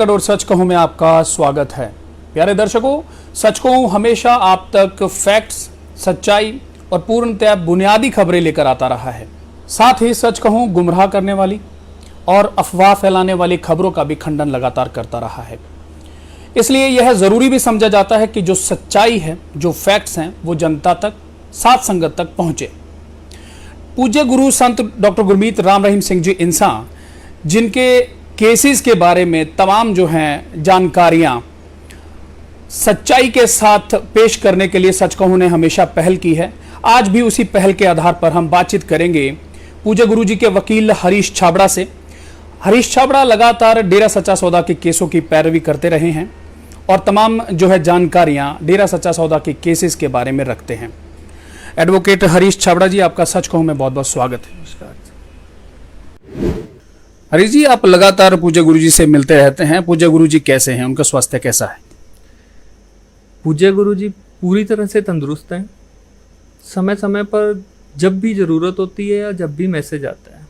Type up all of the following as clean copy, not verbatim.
कक्कड़ और सच कहूं में आपका स्वागत है। प्यारे दर्शकों, सच कहूं हमेशा आप तक फैक्ट्स, सच्चाई और पूर्णतः बुनियादी खबरें लेकर आता रहा है। साथ ही सच कहूं गुमराह करने वाली और अफवाह फैलाने वाली खबरों का भी खंडन लगातार करता रहा है। इसलिए यह जरूरी भी समझा जाता है कि जो सच्चाई है, जो फैक्ट्स हैं, वो जनता तक, साथ संगत तक पहुंचे। पूज्य गुरु संत डॉक्टर गुरमीत राम रहीम सिंह जी इंसान, जिनके केसेस के बारे में तमाम जो हैं जानकारियां सच्चाई के साथ पेश करने के लिए सच कहूं ने हमेशा पहल की है। आज भी उसी पहल के आधार पर हम बातचीत करेंगे पूज्य गुरु जी के वकील हरीश छाबड़ा से। हरीश छाबड़ा लगातार डेरा सच्चा सौदा के केसों की पैरवी करते रहे हैं और तमाम जो है जानकारियां डेरा सच्चा सौदा के केसेस के बारे में रखते हैं। एडवोकेट हरीश छाबड़ा जी, आपका सच कहूं में बहुत बहुत स्वागत है। नमस्कार हरीश जी, आप लगातार पूज्य गुरु जी से मिलते रहते हैं। पूज्य गुरु जी कैसे हैं, उनका स्वास्थ्य कैसा है? पूज्य गुरु जी पूरी तरह से तंदुरुस्त हैं। समय समय पर जब भी ज़रूरत होती है या जब भी मैसेज आता है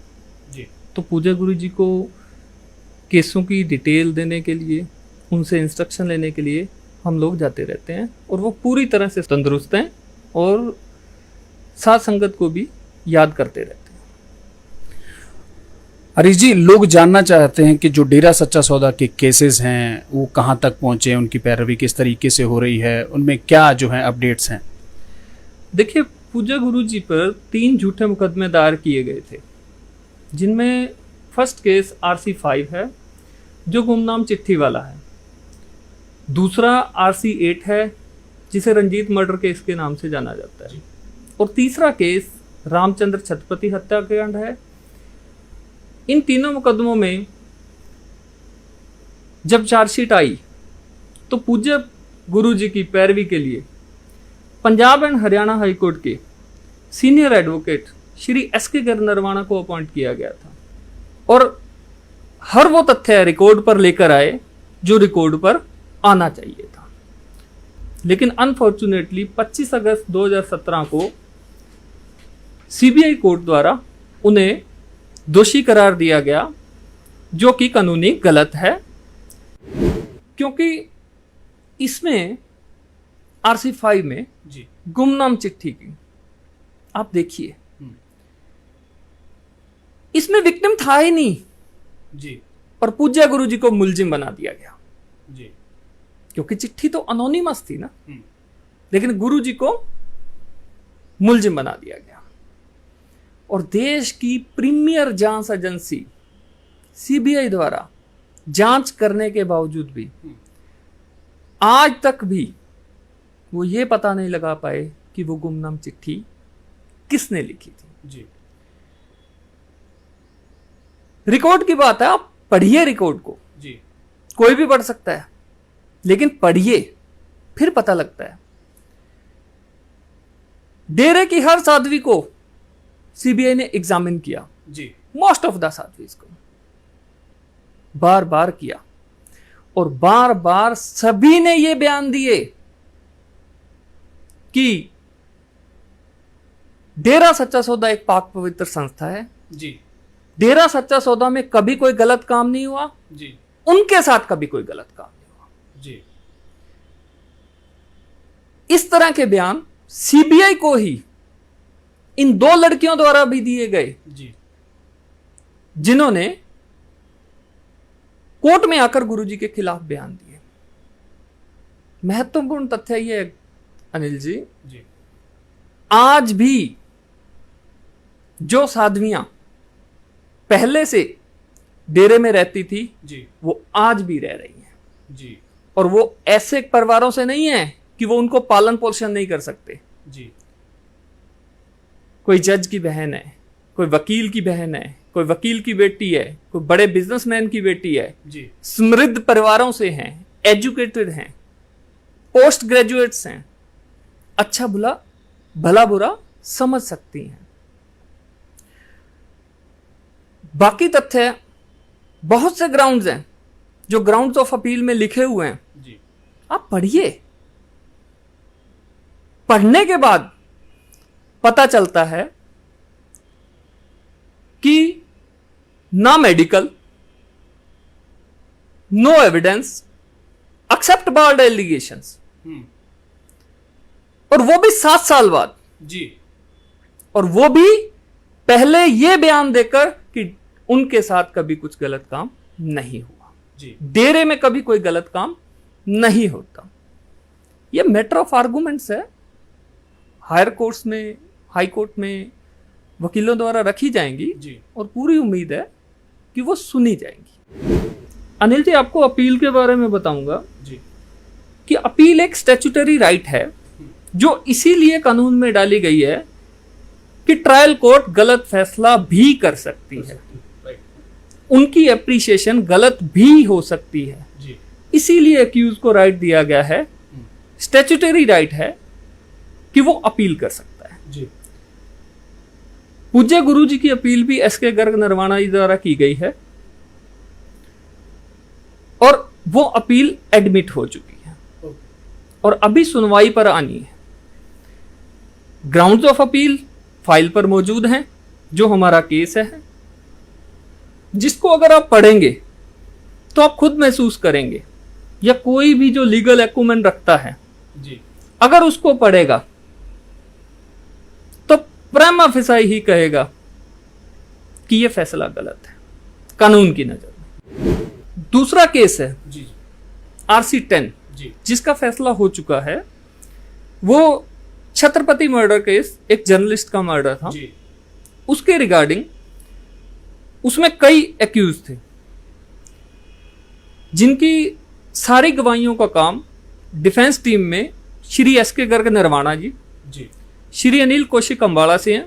जी, तो पूज्य गुरु जी को केसों की डिटेल देने के लिए, उनसे इंस्ट्रक्शन लेने के लिए हम लोग जाते रहते हैं और वो पूरी तरह से तंदुरुस्त हैं और साथ संगत को भी याद करते रहते हैं। हरीश जी, लोग जानना चाहते हैं कि जो डेरा सच्चा सौदा के केसेस हैं वो कहां तक पहुंचे, उनकी पैरवी किस तरीके से हो रही है, उनमें क्या जो है अपडेट्स हैं? देखिए, पूज्य गुरु जी पर 3 झूठे मुकदमे दायर किए गए थे, जिनमें फर्स्ट केस RC5 है जो गुमनाम चिट्ठी वाला है। दूसरा RC8 है जिसे रंजीत मर्डर केस के नाम से जाना जाता है। और तीसरा केस रामचंद्र छत्रपति हत्याकांड है। इन तीनों मुकदमों में जब चार्जशीट आई तो पूज्य गुरु जी की पैरवी के लिए Punjab and Haryana high court के senior advocate Shri SK Narwana को अपॉइंट किया गया था और हर वो तथ्य रिकॉर्ड पर लेकर आए जो रिकॉर्ड पर आना चाहिए था। लेकिन अनफॉर्चुनेटली 25 अगस्त 2017 को CBI कोर्ट द्वारा उन्हें दोषी करार दिया गया, जो कि कानूनी गलत है, क्योंकि इसमें RC5 में जी गुमनाम चिट्ठी की आप देखिए, इसमें विक्टिम था ही नहीं जी, और पूज्य गुरु जी को मुलजिम बना दिया गया जी, क्योंकि चिट्ठी तो अनोनिमस थी ना, लेकिन गुरु जी को मुलजिम बना दिया गया। और देश की प्रीमियर जांच एजेंसी CBI द्वारा जांच करने के बावजूद भी आज तक भी वो ये पता नहीं लगा पाए कि वो गुमनाम चिट्ठी किसने लिखी थी जी। रिकॉर्ड की बात है, आप पढ़िए रिकॉर्ड को जी, कोई भी पढ़ सकता है, लेकिन पढ़िए फिर पता लगता है। डेरे की हर साध्वी को CBI ने एग्जामिन किया जी, मोस्ट ऑफ द साध्वीज को बार बार किया और बार बार सभी ने ये बयान दिए कि डेरा सच्चा सौदा एक पाक पवित्र संस्था है जी, डेरा सच्चा सौदा में कभी कोई गलत काम नहीं हुआ जी, उनके साथ कभी कोई गलत काम नहीं हुआ जी। इस तरह के बयान CBI को ही इन 2 लड़कियों द्वारा भी दिए गए जी, जिन्होंने कोर्ट में आकर गुरुजी के खिलाफ बयान दिए। महत्वपूर्ण तथ्य यह है अनिल जी, आज भी जो साध्वियां पहले से डेरे में रहती थी जी, वो आज भी रह रही हैं जी, और वो ऐसे परिवारों से नहीं है कि वो उनको पालन पोषण नहीं कर सकते जी। कोई जज की बहन है, कोई वकील की बहन है, कोई वकील की बेटी है, कोई बड़े बिजनेसमैन की बेटी है जी, समृद्ध परिवारों से हैं, एजुकेटेड हैं, पोस्ट ग्रेजुएट्स हैं, अच्छा बुला भला बुरा समझ सकती हैं। बाकी तथ्य बहुत से ग्राउंड्स हैं जो ग्राउंड्स ऑफ अपील में लिखे हुए हैं जी, आप पढ़िए। पढ़ने के बाद पता चलता है कि ना medical, no evidence, except bald allegations, और वो भी 7 साल बाद जी, और वो भी पहले ये बयान देकर कि उनके साथ कभी कुछ गलत काम नहीं हुआ जी, डेरे में कभी कोई गलत काम नहीं होता। ये मैटर ऑफ आर्गुमेंट्स है, हायर कोर्ट्स में, हाई कोर्ट में वकीलों द्वारा रखी जाएंगी जी, और पूरी उम्मीद है कि वो सुनी जाएंगी। अनिल जी, आपको अपील के बारे में बताऊंगा जी, कि अपील एक स्टैट्यूटरी राइट है जो इसीलिए कानून में डाली गई है कि ट्रायल कोर्ट गलत फैसला भी कर सकती है, राइट, उनकी एप्रिसिएशन गलत भी हो सकती है, जी, इसीलिए अक्यूज को राइट दिया गया है, स्टैट्यूटरी राइट है कि वो अपील कर सकता है। जी, पूज्य गुरु जी की अपील भी एस के गर्ग नरवाना जी द्वारा की गई है और वो अपील एडमिट हो चुकी है और अभी सुनवाई पर आनी है। ग्राउंड्स ऑफ अपील फाइल पर मौजूद हैं, जो हमारा केस है, जिसको अगर आप पढ़ेंगे तो आप खुद महसूस करेंगे, या कोई भी जो लीगल एक्यूमेन रखता है जी, अगर उसको पढ़ेगा तो प्रेमा फेसाई ही कहेगा कि यह फैसला गलत है कानून की नजर में। दूसरा केस है जी, RC 10, जी, जिसका फैसला हो चुका है। वो छत्रपति मर्डर केस, एक जर्नलिस्ट का मर्डर था, जी, उसके रिगार्डिंग उसमें कई एक्यूज थे जिनकी सारी गवाहियों का काम डिफेंस टीम में श्री एस के गर्ग नरवाना जी, जी, श्री अनिल कौशिक अंबाला से हैं,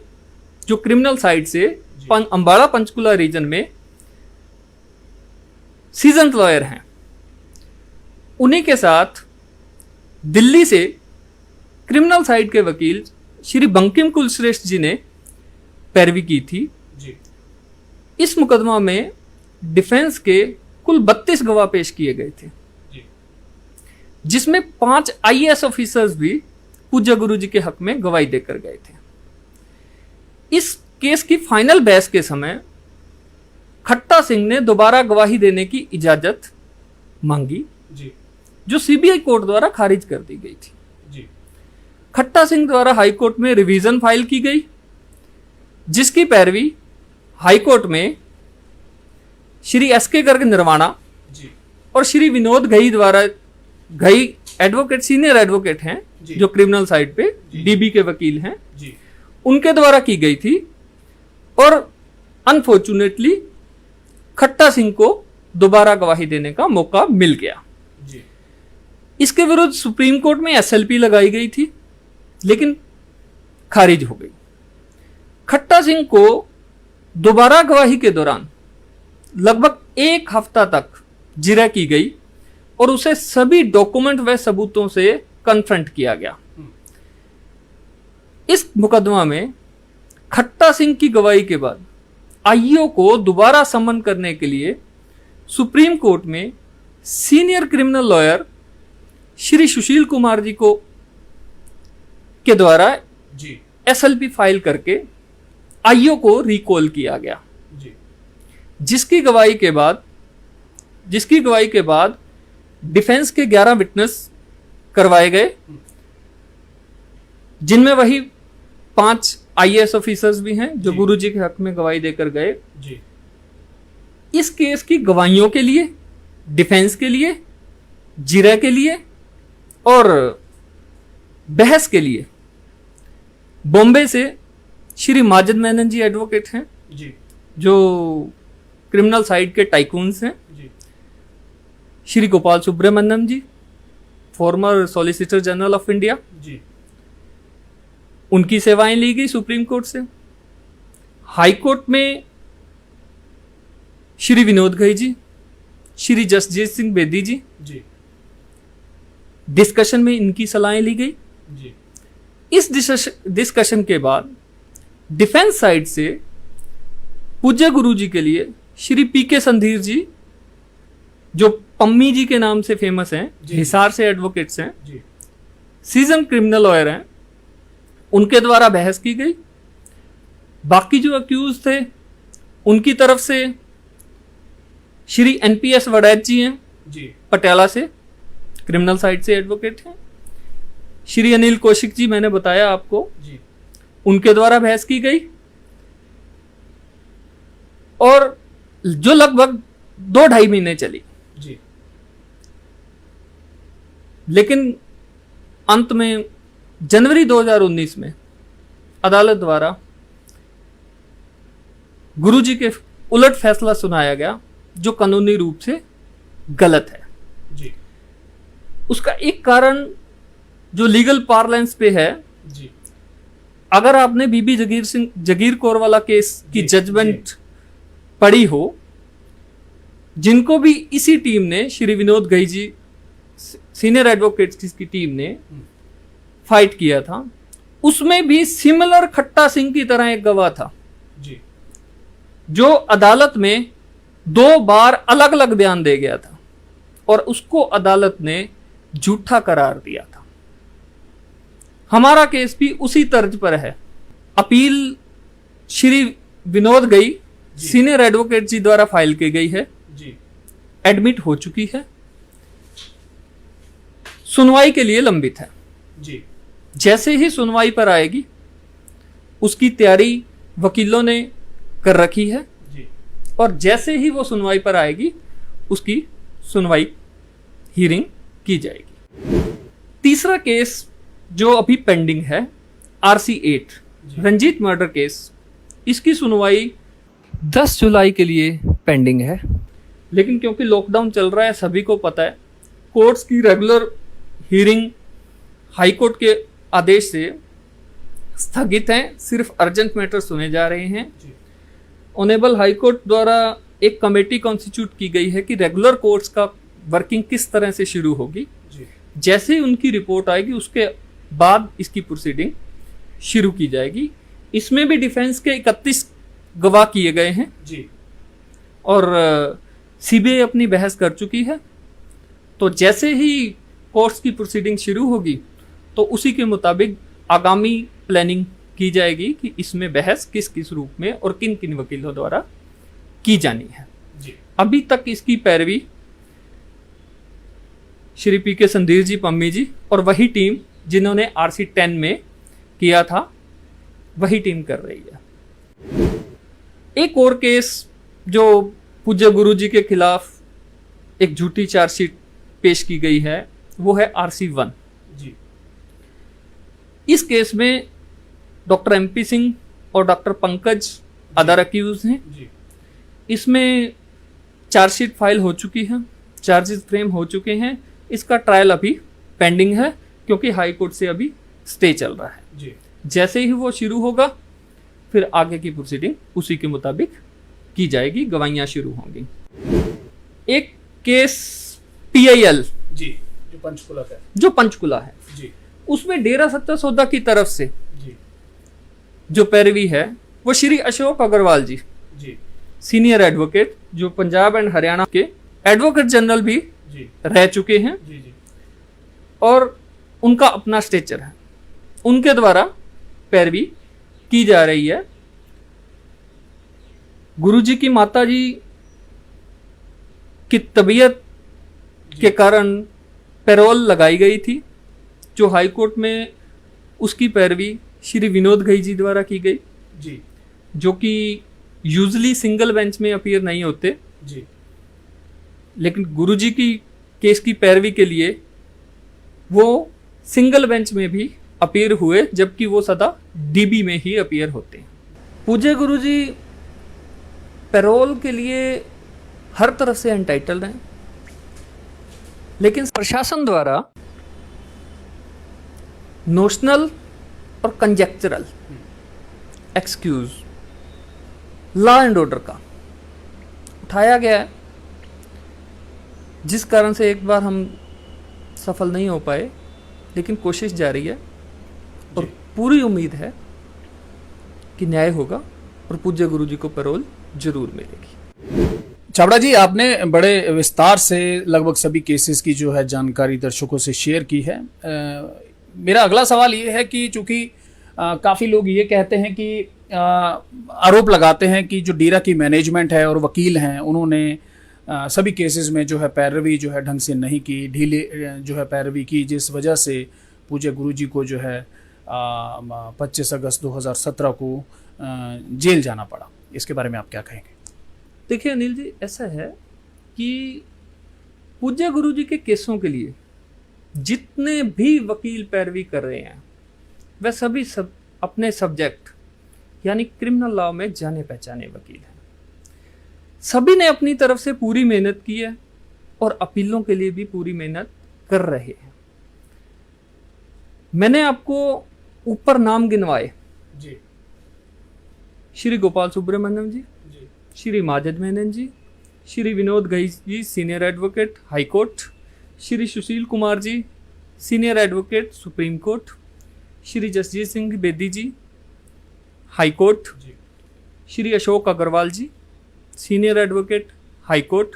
जो क्रिमिनल साइड से अंबाला पंचकुला रीजन में सीजन लॉयर हैं। उन्हीं के साथ दिल्ली से क्रिमिनल साइड के वकील श्री बंकिम कुलश्रेष्ठ जी ने पैरवी की थी। जी, इस मुकदमा में डिफेंस के कुल 32 गवाह पेश किए गए थे, जी, जिसमें 5 IAS ऑफिसर्स भी पूज्य गुरु जी के हक में गवाही देकर गए थे। इस केस की फाइनल बहस के समय खट्टा सिंह ने दोबारा गवाही देने की इजाजत मांगी, जी, जो CBI कोर्ट द्वारा खारिज कर दी गई थी। जी, खट्टा सिंह द्वारा हाई कोर्ट में रिवीजन फाइल की गई, जिसकी पैरवी हाई कोर्ट में श्री एस के गर्ग नरवाना जी, और श्री विनोद घई द्वारा, घई एडवोकेट, सीनियर एडवोकेट हैं जी, जो क्रिमिनल साइड पे जी, DB के वकील हैं, जी, उनके द्वारा की गई थी। और अनफॉर्चुनेटली खट्टा सिंह को दोबारा गवाही देने का मौका मिल गया। जी, इसके विरुद्ध सुप्रीम कोर्ट में SLP लगाई गई थी, लेकिन खारिज हो गई। खट्टा सिंह को दोबारा गवाही के दौरान लगभग 1 हफ्ता तक जिरह की गई और उसे सभी डॉक्यूमेंट व सबूतों से कन्फ्रंट किया गया। इस मुकदमा में खट्टा सिंह की गवाही के बाद IEO को दोबारा समन करने के लिए सुप्रीम कोर्ट में senior criminal lawyer Shri Sushil Kumar जी को के द्वारा जी, SLP फाइल करके IEO को रिकॉल किया गया, जी, जिसकी गवाही के बाद डिफेंस के 11 विटनेस करवाए गए, जिनमें वही 5 IAS ऑफिसर्स भी हैं जो जी, गुरु जी के हक में गवाही देकर गए। जी, इस केस की गवाहियों के लिए, डिफेंस के लिए, जिरह के लिए और बहस के लिए बॉम्बे से श्री माजिद मेनन जी एडवोकेट हैं, जी, जो क्रिमिनल साइड के टाइकून्स हैं, जी, Shri Gopal Subramaniam ji, former solicitor general of India, जी, उनकी सेवाएं ली गई सुप्रीम कोर्ट से। हाई कोर्ट में श्री विनोद घई जी, श्री जसजीत सिंह बेदी जी, जी, डिस्कशन में इनकी सलाहें ली गई। जी, इस डिस्कशन के बाद डिफेंस साइड से पूज्य गुरु जी के लिए श्री PK संधीर जी, जो पम्मी जी के नाम से फेमस हैं, जी, हिसार से एडवोकेट्स हैं, जी, सीजन क्रिमिनल लॉयर हैं, उनके द्वारा बहस की गई। बाकी जो अक्यूज थे उनकी तरफ से श्री NPS वड़ैत जी हैं, जी, पटियाला से क्रिमिनल साइड से एडवोकेट हैं। श्री अनिल कौशिक जी, मैंने बताया आपको, जी, उनके द्वारा बहस की गई और जो लगभग 2-2.5 महीने चली। जी, लेकिन अंत में जनवरी 2019 में अदालत द्वारा गुरुजी के उलट फैसला सुनाया गया, जो कानूनी रूप से गलत है। जी, उसका एक कारण जो लीगल पार्लेंस पे है, जी, अगर आपने बीबी जगीर कौर वाला केस की जी, जजमेंट पढ़ी हो, जिनको भी इसी टीम ने, श्री विनोद घई जी सीनियर एडवोकेट्स की टीम ने फाइट किया था, उसमें भी सिमिलर खट्टा सिंह की तरह एक गवाह था, जी, जो अदालत में 2 बार अलग अलग बयान दे गया था और उसको अदालत ने झूठा करार दिया था। हमारा केस भी उसी तर्ज पर है। Appeal Shri Vinod Ghai senior advocate ji द्वारा फाइल की गई है, जी, एडमिट हो चुकी है, सुनवाई के लिए लंबित है। जी, जैसे ही सुनवाई पर आएगी, उसकी तैयारी वकीलों ने कर रखी है जी, और जैसे ही वो सुनवाई पर आएगी, उसकी सुनवाई हियरिंग की जाएगी। तीसरा केस जो अभी पेंडिंग है, RC 8 रंजीत मर्डर केस, इसकी सुनवाई 10 जुलाई के लिए पेंडिंग है। लेकिन क्योंकि लॉकडाउन चल रहा है, सभी को पता है, कोर्ट्स की रेगुलर हियरिंग हाई कोर्ट के आदेश से स्थगित हैं, सिर्फ अर्जेंट मैटर सुने जा रहे हैं। ऑनेबल हाई कोर्ट द्वारा एक कमेटी कॉन्स्टिट्यूट की गई है कि रेगुलर कोर्ट्स का वर्किंग किस तरह से शुरू होगी। जैसे ही उनकी रिपोर्ट आएगी, उसके बाद इसकी प्रोसीडिंग शुरू की जाएगी। इसमें भी डिफेंस के 31 गवाह किए गए हैं जी, और सीबीआई अपनी बहस कर चुकी है। तो जैसे ही कोर्ट्स की प्रोसीडिंग शुरू होगी, तो उसी के मुताबिक आगामी प्लानिंग की जाएगी कि इसमें बहस किस किस रूप में और किन किन वकीलों द्वारा की जानी है। जी, अभी तक इसकी पैरवी श्री पी.के. संधीर जी, पम्मी जी और वही टीम जिन्होंने RC 10 में किया था, वही टीम कर रही है। एक और केस जो पूज्य गुरु जी के खिलाफ एक झूठी चार्जशीट पेश की गई है, वो है RC 1। जी, इस केस में डॉक्टर MP सिंह और डॉक्टर पंकज अदर अक्यूज हैं। जी, इसमें चार्जशीट फाइल हो चुकी है, चार्जेस फ्रेम हो चुके हैं। इसका ट्रायल अभी पेंडिंग है क्योंकि हाई कोर्ट से अभी स्टे चल रहा है। जी, जैसे ही वो शुरू होगा, फिर आगे की प्रोसीडिंग उसी के मुताबिक की जाएगी, गवाहियां शुरू होंगी। एक केस PIL जी, जो पंचकुला है, जी, उसमें डेरा सच्चा सौदा की तरफ से जी, जो पैरवी है, वो श्री अशोक अग्रवाल जी, जी, सीनियर एडवोकेट, जो पंजाब एंड हरियाणा के एडवोकेट जनरल भी जी, रह चुके हैं जी, जी, और उनका अपना स्टेचर है, उनके द्वारा पैरवी की जा रही है। गुरुजी की माताजी की तबीयत के कारण पैरोल लगाई गई थी, जो हाई कोर्ट में उसकी पैरवी श्री विनोद घई जी द्वारा की गई, जी, जो कि यूजली सिंगल बेंच में अपीयर नहीं होते। जी, लेकिन गुरुजी की केस की पैरवी के लिए वो सिंगल बेंच में भी अपीयर हुए, जबकि वो सदा DB में ही अपीयर होते हैं। पूज्य गुरुजी पैरोल के लिए हर तरफ से एंटाइटल्ड हैं, लेकिन प्रशासन द्वारा नोशनल और कंजेक्चरल एक्सक्यूज लॉ एंड ऑर्डर का उठाया गया है, जिस कारण से एक बार हम सफल नहीं हो पाए, लेकिन कोशिश जारी है और पूरी उम्मीद है कि न्याय होगा और पूज्य गुरुजी को पैरोल जरूर मिलेगी। छाबड़ा जी, आपने बड़े विस्तार से लगभग सभी केसेस की जो है जानकारी दर्शकों से शेयर की है। मेरा अगला सवाल ये है कि चूंकि काफ़ी लोग ये कहते हैं कि आरोप लगाते हैं कि जो डेरा की मैनेजमेंट है और वकील हैं, उन्होंने सभी केसेस में जो है पैरवी जो है ढंग से नहीं की, ढीले जो है पैरवी की, जिस वजह से पूज्य गुरुजी को जो है 25 अगस्त 2017 को जेल जाना पड़ा। इसके बारे में आप क्या कहेंगे? देखिए अनिल जी, ऐसा है कि पूज्य गुरुजी के केसों के लिए जितने भी वकील पैरवी कर रहे हैं वह सभी अपने सब्जेक्ट यानी क्रिमिनल लॉ में जाने पहचाने वकील हैं। सभी ने अपनी तरफ से पूरी मेहनत की है और अपीलों के लिए भी पूरी मेहनत कर रहे हैं। मैंने आपको ऊपर नाम गिनवाए जी। Shri Gopal Subramaniam ji, Shri Majid Menon ji, Shri Vinod Ghai ji senior advocate high court, Shri Sushil Kumar ji senior advocate supreme court, Shri Jasjit Singh Bedi ji high court, Shri Ashok Agarwal ji senior advocate high court,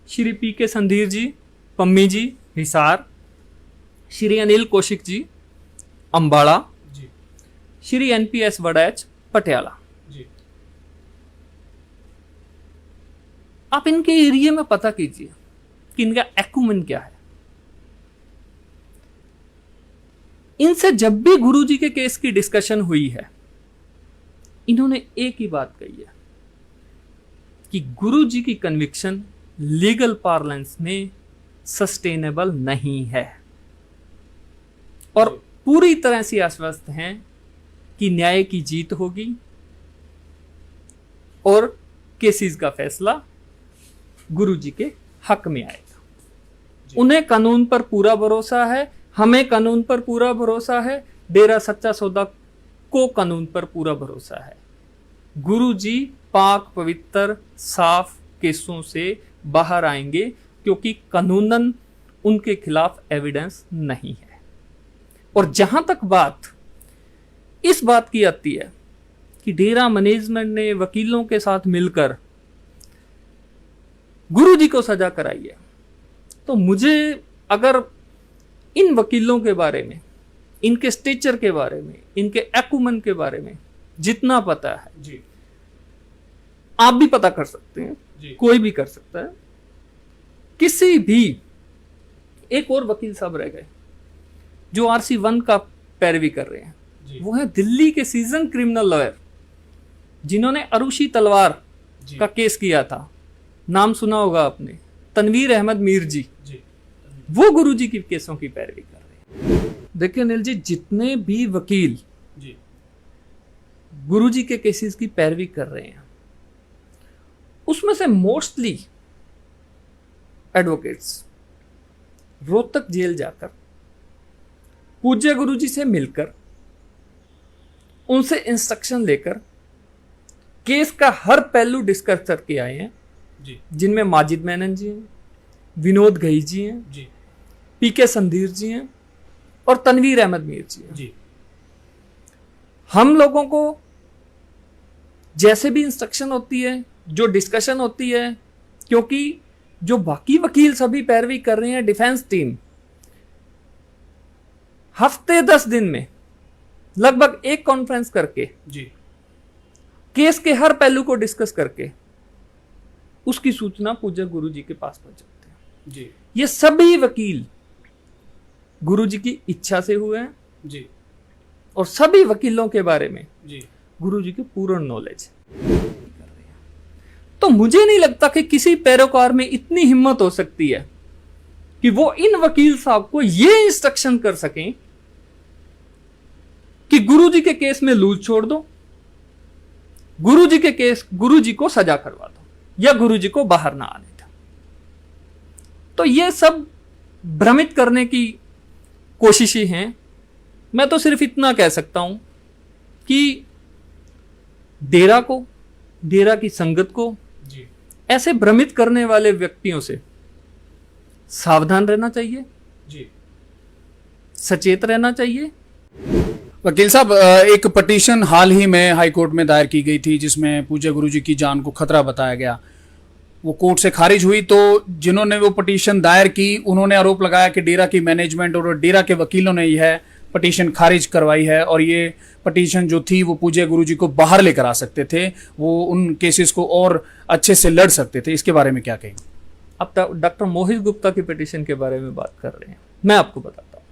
Shri P K. Sandhir ji Pammi ji Hisar, Shri Anil Kaushik ji Ambala, Shri N.P.S. Waraich Patiala. आप इनके एरिया में पता कीजिए कि इनका एक्यूमेन क्या है। इनसे जब भी गुरुजी के केस की डिस्कशन हुई है, इन्होंने एक ही बात कही है कि गुरुजी की कन्विक्शन लीगल पार्लेंस में सस्टेनेबल नहीं है और पूरी तरह से आश्वस्त हैं कि न्याय की जीत होगी और केसेस का फैसला गुरुजी के हक में आएगा। उन्हें कानून पर पूरा भरोसा है, हमें कानून पर पूरा भरोसा है, डेरा सच्चा सौदा को कानून पर पूरा भरोसा है। गुरुजी पाक पवित्र साफ केसों से बाहर आएंगे क्योंकि कानूनन उनके खिलाफ एविडेंस नहीं है। और जहां तक बात इस बात की आती है कि डेरा मैनेजमेंट ने वकीलों के साथ मिलकर गुरुजी को सजा कराई है, तो मुझे अगर इन वकीलों के बारे में, इनके स्टेचर के बारे में, इनके एक्यूमेन के बारे में जितना पता है जी, आप भी पता कर सकते हैं, कोई भी कर सकता है। किसी भी एक और वकील साहब रह गए जो RC1 का पैरवी कर रहे हैं, वो है दिल्ली के सीजन क्रिमिनल लॉयर जिन्होंने अरुषि तलवार का केस किया था, नाम सुना होगा आपने, तनवीर अहमद मीर जी, वो गुरुजी की केसों की पैरवी कर रहे हैं। देखिए अनिल जी, जितने भी वकील गुरुजी के केसेस की पैरवी कर रहे हैं उसमें से मोस्टली एडवोकेट्स रोहतक जेल जाकर पूज्य गुरुजी से मिलकर उनसे इंस्ट्रक्शन लेकर केस का हर पहलू डिस्कस करके आए हैं, जिनमें माजिद मेनन जी हैं, विनोद घई जी हैं, पी.के. संधीर जी हैं और तनवीर अहमद मीर जी हैं। हम लोगों को जैसे भी इंस्ट्रक्शन होती है, जो डिस्कशन होती है, क्योंकि जो बाकी वकील सभी पैरवी कर रहे हैं, डिफेंस टीम हफ्ते 10 दिन में लगभग एक कॉन्फ्रेंस करके केस के हर पहलू को डिस्कस करके उसकी सूचना पूज्य गुरुजी के पास पहुंचाते हैं। ये सभी वकील गुरुजी की इच्छा से हुए हैं और सभी वकीलों के बारे में गुरुजी की पूर्ण नॉलेज है। तो मुझे नहीं लगता कि किसी पैरोकार में इतनी हिम्मत हो सकती है कि वो इन वकील साहब को ये इंस्ट्रक्शन कर सकें कि गुरुजी के केस में लूज छोड़ दो, गुरुजी के केस गुरुजी को सजा करवा दो या गुरुजी को बाहर ना आने दो। तो ये सब भ्रमित करने की कोशिशें हैं। मैं तो सिर्फ इतना कह सकता हूं कि डेरा को, डेरा की संगत को ऐसे भ्रमित करने वाले व्यक्तियों से सावधान रहना चाहिए, सचेत रहना चाहिए। वकील साहब, एक पिटीशन हाल ही में हाई कोर्ट में दायर की गई थी जिसमें पूज्य गुरुजी की जान को खतरा बताया गया। वो कोर्ट से खारिज हुई, तो जिन्होंने वो पिटीशन दायर की उन्होंने आरोप लगाया कि डेरा की मैनेजमेंट और डेरा के वकीलों ने यह पिटीशन खारिज करवाई है, और ये पिटीशन जो थी वो पूज्य गुरुजी को बाहर लेकर आ सकते थे, वो उन केसेस को और अच्छे से लड़ सकते थे। इसके बारे में क्या कहेंगे? अब डॉक्टर मोहित गुप्ता की पिटीशन के बारे में बात कर रहे हैं, मैं आपको बताता हूं।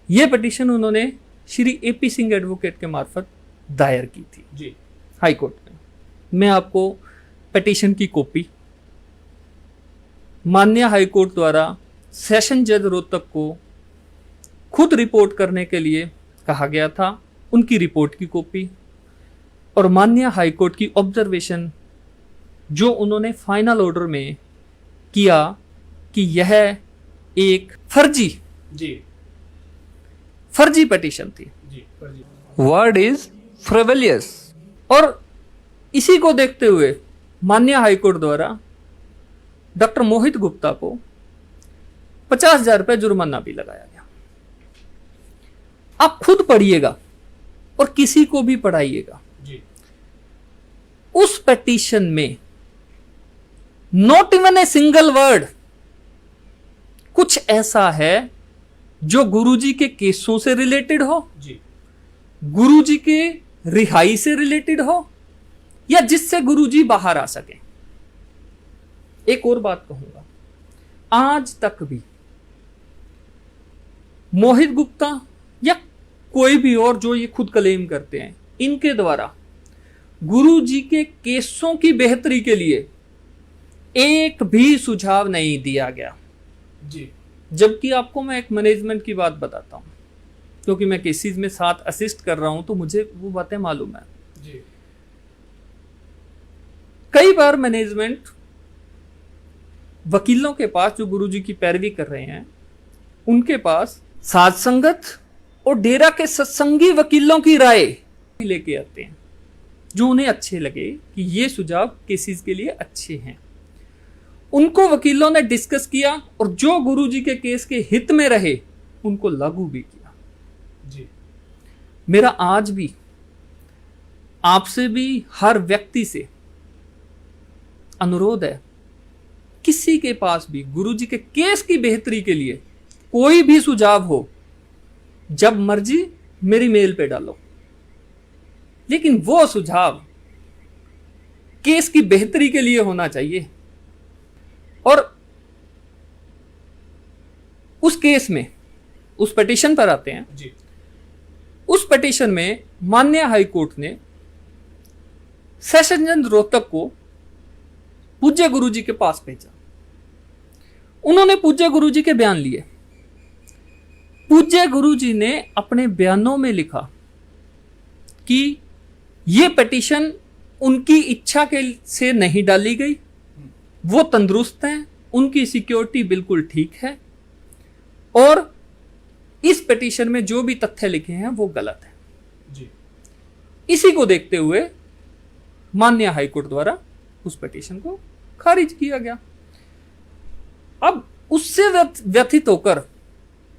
यह पिटीशन उन्होंने श्री एपी सिंह एडवोकेट के मार्फत दायर की थी जी, हाई कोर्ट में। मैं आपको पिटीशन की कॉपी, माननीय हाई कोर्ट द्वारा सेशन जज रोहतक को खुद रिपोर्ट करने के लिए कहा गया था, उनकी रिपोर्ट की कॉपी, और माननीय हाई कोर्ट की ऑब्जर्वेशन जो उन्होंने फाइनल ऑर्डर में किया कि यह एक फर्जी पिटीशन थी। Word is frivolous. और इसी को देखते हुए माननीय हाईकोर्ट द्वारा डॉक्टर मोहित गुप्ता को 50,000 रुपए जुर्माना भी लगाया गया। आप खुद पढ़िएगा और किसी को भी पढ़ाइएगा, उस पिटीशन में not even a single word कुछ ऐसा है जो गुरुजी के केसों से रिलेटेड हो, गुरुजी के रिहाई से रिलेटेड हो, या जिससे गुरुजी बाहर आ सके। एक और बात कहूंगा, आज तक भी मोहित गुप्ता या कोई भी और जो ये खुद क्लेम करते हैं, इनके द्वारा गुरुजी के केसों की बेहतरी के लिए एक भी सुझाव नहीं दिया गया। जबकि आपको मैं एक मैनेजमेंट की बात बताता हूं, क्योंकि मैं केसेस में साथ असिस्ट कर रहा हूं तो मुझे वो बातें मालूम है। कई बार मैनेजमेंट वकीलों के पास जो गुरुजी की पैरवी कर रहे हैं, उनके पास साध संगत और डेरा के सत्संगी वकीलों की राय लेके आते हैं जो उन्हें अच्छे लगे कि ये सुझाव केसेस के लिए अच्छे हैं। उनको वकीलों ने डिस्कस किया और जो गुरुजी के केस के हित में रहे उनको लागू भी किया। मेरा आज भी आपसे भी हर व्यक्ति से अनुरोध है, किसी के पास भी गुरुजी के केस की बेहतरी के लिए कोई भी सुझाव हो, जब मर्जी मेरी मेल पे डालो, लेकिन वो सुझाव केस की बेहतरी के लिए होना चाहिए। और उस केस में, उस पिटीशन पर आते हैं जी। उस पिटीशन में माननीय हाई कोर्ट ने सेशन जज रोहतक को पूज्य गुरुजी के पास भेजा। उन्होंने पूज्य गुरुजी के बयान लिए। पूज्य गुरुजी ने अपने बयानों में लिखा कि यह पिटीशन उनकी इच्छा के से नहीं डाली गई, वो तंदुरुस्त हैं, उनकी सिक्योरिटी बिल्कुल ठीक है, और इस पिटीशन में जो भी तथ्य लिखे हैं वो गलत है जी। इसी को देखते हुए माननीय हाईकोर्ट द्वारा उस पिटीशन को खारिज किया गया। अब उससे व्यथित होकर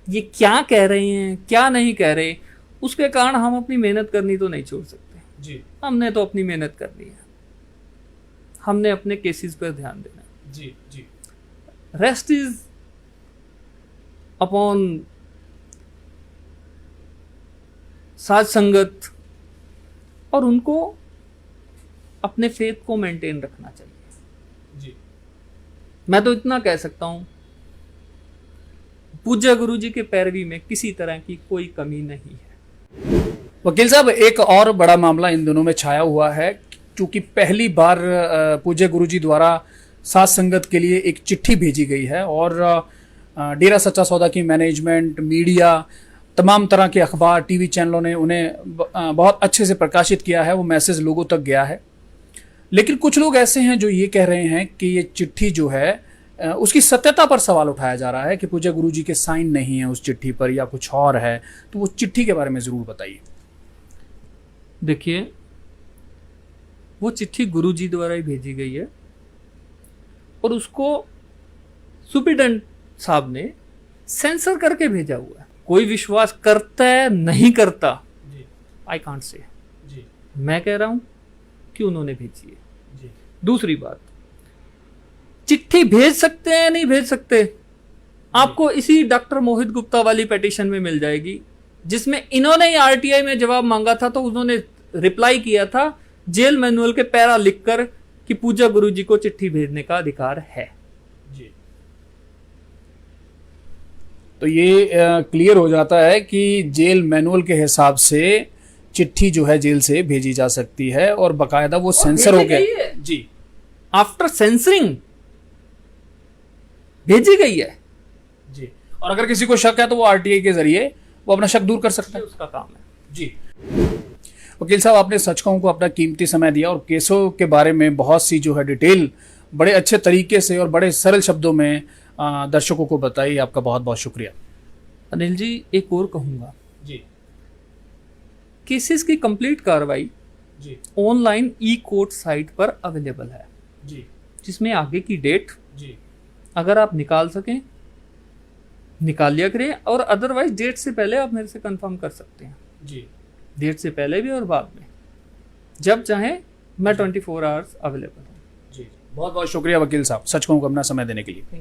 ये क्या कह रहे हैं, क्या नहीं कह रहे, उसके कारण हम अपनी मेहनत करनी तो नहीं छोड़ सकते जी। हमने तो अपनी मेहनत करनी है, हमने अपने केसेस पर ध्यान देना है जी जी। रेस्ट इज अपॉन साध संगत, और उनको अपने फेथ को मेंटेन रखना चाहिए जी। मैं तो इतना कह सकता हूं, पूज्य गुरुजी के पैरवी में किसी तरह की कोई कमी नहीं है। वकील साहब, एक और बड़ा मामला इन दिनों में छाया हुआ है, क्योंकि पहली बार पूज्य गुरुजी द्वारा साध संगत के लिए एक चिट्ठी भेजी गई है, और डेरा सच्चा सौदा की मैनेजमेंट, मीडिया, तमाम तरह के अखबार, टीवी चैनलों ने उन्हें बहुत अच्छे से प्रकाशित किया है, वो मैसेज लोगों तक गया है। लेकिन कुछ लोग ऐसे हैं जो ये कह रहे हैं कि ये चिट्ठी जो है उसकी सत्यता पर सवाल उठाया जा रहा है कि पूज्य गुरुजी के साइन नहीं है उस चिट्ठी पर या कुछ और है, तो वो चिट्ठी के बारे में ज़रूर बताइए। देखिए, वो चिट्ठी गुरुजी द्वारा ही भेजी गई है और उसको सुप्रीटेंडेंट साहब ने सेंसर करके भेजा हुआ है। कोई विश्वास करता है नहीं करता, आई कांट से। मैं कह रहा हूं कि उन्होंने भेजी है जी। दूसरी बात, चिट्ठी भेज सकते हैं नहीं भेज सकते, आपको इसी डॉक्टर मोहित गुप्ता वाली पिटीशन में मिल जाएगी, जिसमें इन्होंने आरटीआई में जवाब मांगा था, तो उन्होंने रिप्लाई किया था जेल मैनुअल के पैरा लिखकर कि पूज्य गुरुजी को चिट्ठी भेजने का अधिकार है। जी। तो ये क्लियर हो जाता है कि जेल मैनुअल के हिसाब से चिट्ठी जो है जेल से भेजी जा सकती है और बकायदा वो सेंसर हो गया। जी, आफ्टर सेंसरिंग भेजी गई है। जी, और अगर किसी को शक है तो वो आरटीआई के जरिए वो अपना शक दूर कर सकता है, उसका काम है। जी। वकील साहब, आपने सच कहूं को अपना कीमती समय दिया और केसों के बारे में बहुत सी जो है डिटेल बड़े अच्छे तरीके से और बड़े सरल शब्दों में दर्शकों को बताई। आपका बहुत बहुत शुक्रिया। अनिल जी, एक और कहूंगा जी, केसेस की कंप्लीट कार्रवाई जी, ऑनलाइन ई कोर्ट साइट पर अवेलेबल है जी, जिसमें आगे की डेट जी, अगर आप निकाल सकें निकाल लिया करें, और अदरवाइज डेट से पहले आप मेरे से कंफर्म कर सकते हैं। जी, डेट से पहले भी और बाद में, जब चाहें मैं 24 आवर्स अवेलेबल हूँ। जी। बहुत बहुत शुक्रिया वकील साहब, सच कहूं को अपना समय देने के लिए।